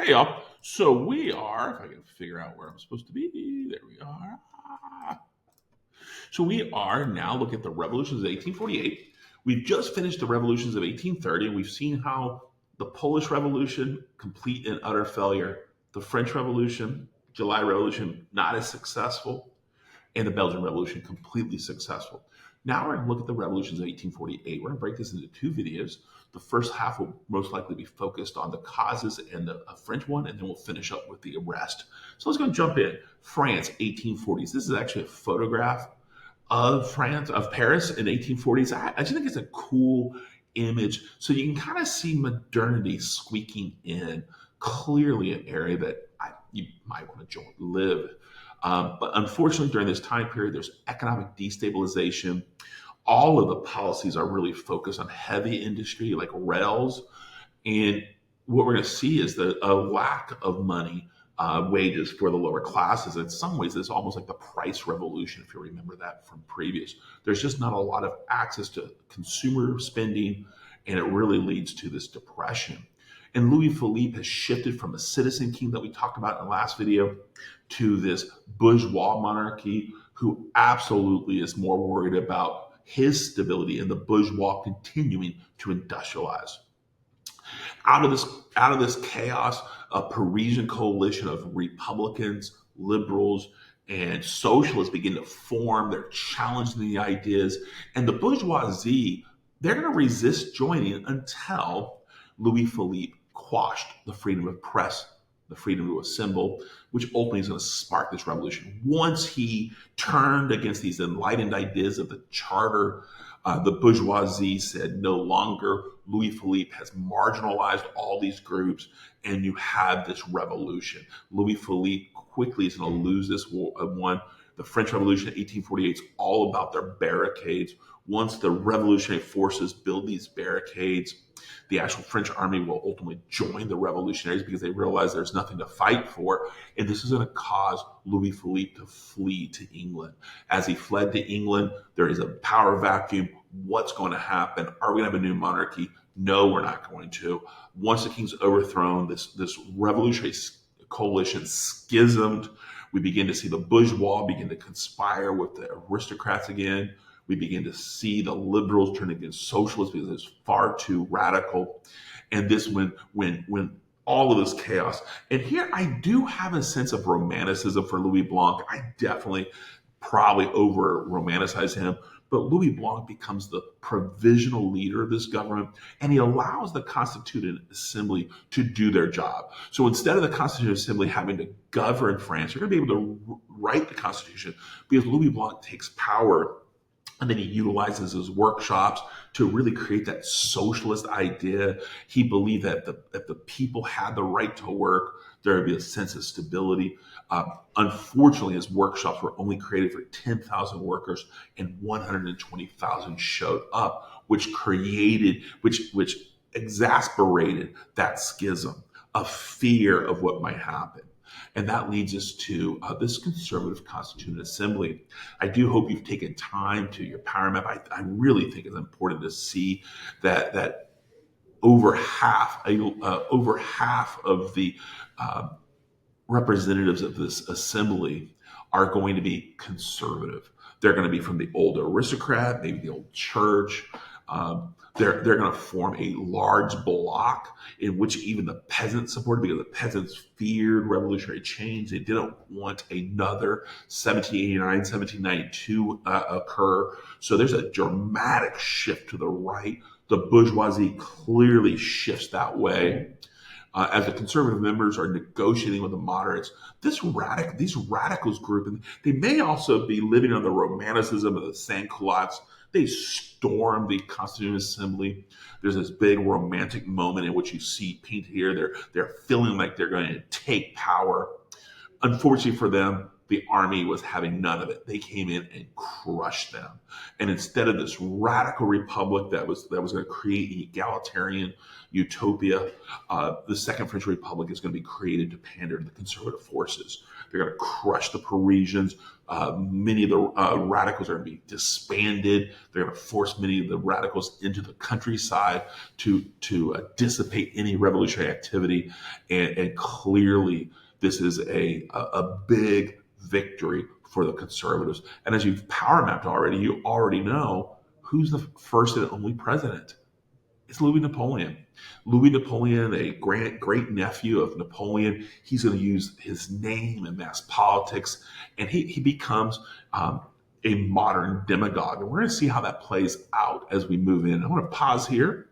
Hey, y'all. So we are, if I can figure out where I'm supposed to be, there we are. So we are now looking at the revolutions of 1848. We've just finished the revolutions of 1830, and we've seen how the Polish Revolution, complete and utter failure, the French Revolution, July Revolution, not as successful, and the Belgian Revolution completely successful. Now we're going to look at the revolutions of 1848. We're going to break this into two videos. The first half will most likely be focused on the causes and the French one, and then we'll finish up with the arrest. So let's go and jump in. France, 1840s. This is actually a photograph of France, of Paris in 1840s. I just think it's a cool image. So you can kind of see modernity squeaking in, clearly an area that you might want to live. But unfortunately, during this time period, there's economic destabilization. All of the policies are really focused on heavy industry like rails. And what we're going to see is a lack of money, wages for the lower classes. In some ways, it's almost like the price revolution, if you remember that from previous. There's just not a lot of access to consumer spending, and it really leads to this depression. And Louis Philippe has shifted from a citizen king that we talked about in the last video to this bourgeois monarchy who absolutely is more worried about his stability and the bourgeois continuing to industrialize. Out of this, out of this chaos, a Parisian coalition of Republicans, liberals, and socialists begin to form. They're challenging the ideas, and the bourgeoisie, they're going to resist joining until Louis Philippe quashed the freedom of press, the freedom to assemble, which ultimately is going to spark this revolution. Once he turned against these enlightened ideas of the charter, the bourgeoisie said no longer. Louis Philippe has marginalized all these groups, and you have this revolution. Louis Philippe quickly is going to lose this one. The French Revolution of 1848 is all about their barricades. Once the revolutionary forces build these barricades, the actual French army will ultimately join the revolutionaries because they realize there's nothing to fight for. And this is going to cause Louis Philippe to flee to England. As he fled to England, there is a power vacuum. What's going to happen? Are we going to have a new monarchy? No, we're not going to. Once the king's overthrown, this revolutionary coalition schismed. We begin to see the bourgeois begin to conspire with the aristocrats again. We begin to see the liberals turn against socialists because it's far too radical. And this when all of this chaos. And here I do have a sense of romanticism for Louis Blanc. I definitely probably over romanticize him. But Louis Blanc becomes the provisional leader of this government, and he allows the Constituent Assembly to do their job. So instead of the Constituent Assembly having to govern France, you're going to be able to write the Constitution because Louis Blanc takes power, and then he utilizes his workshops to really create that socialist idea. He believed that if the people had the right to work, there would be a sense of stability. Unfortunately, his workshops were only created for 10,000 workers, and 120,000 showed up, which exasperated that schism, a fear of what might happen. And that leads us to this conservative constituent assembly. I do hope you've taken time to your power map. I really think it's important to see that over half of the representatives of this assembly are going to be conservative. They're going to be from the old aristocrat, maybe the old church. They're going to form a large bloc in which even the peasants supported because the peasants feared revolutionary change. They didn't want another 1789, 1792 occur. So there's a dramatic shift to the right. The bourgeoisie clearly shifts that way. As the conservative members are negotiating with the moderates, these radicals group, and they may also be living on the romanticism of the sans-culottes. They storm the Constituent Assembly. There's this big romantic moment in which you see painted here. They're feeling like they're going to take power. Unfortunately for them, the army was having none of it. They came in and crushed them. And instead of this radical republic that was going to create an egalitarian utopia, the Second French Republic is going to be created to pander to the conservative forces. They're going to crush the Parisians. Many of the radicals are going to be disbanded. They're going to force many of the radicals into the countryside to dissipate any revolutionary activity. And clearly, this is a big victory for the conservatives. And as you've power mapped already, you already know who's the first and only president. It's Louis Napoleon. Louis Napoleon, a great nephew of Napoleon, he's going to use his name in mass politics, and he becomes a modern demagogue. And we're going to see how that plays out as we move in. I want to pause here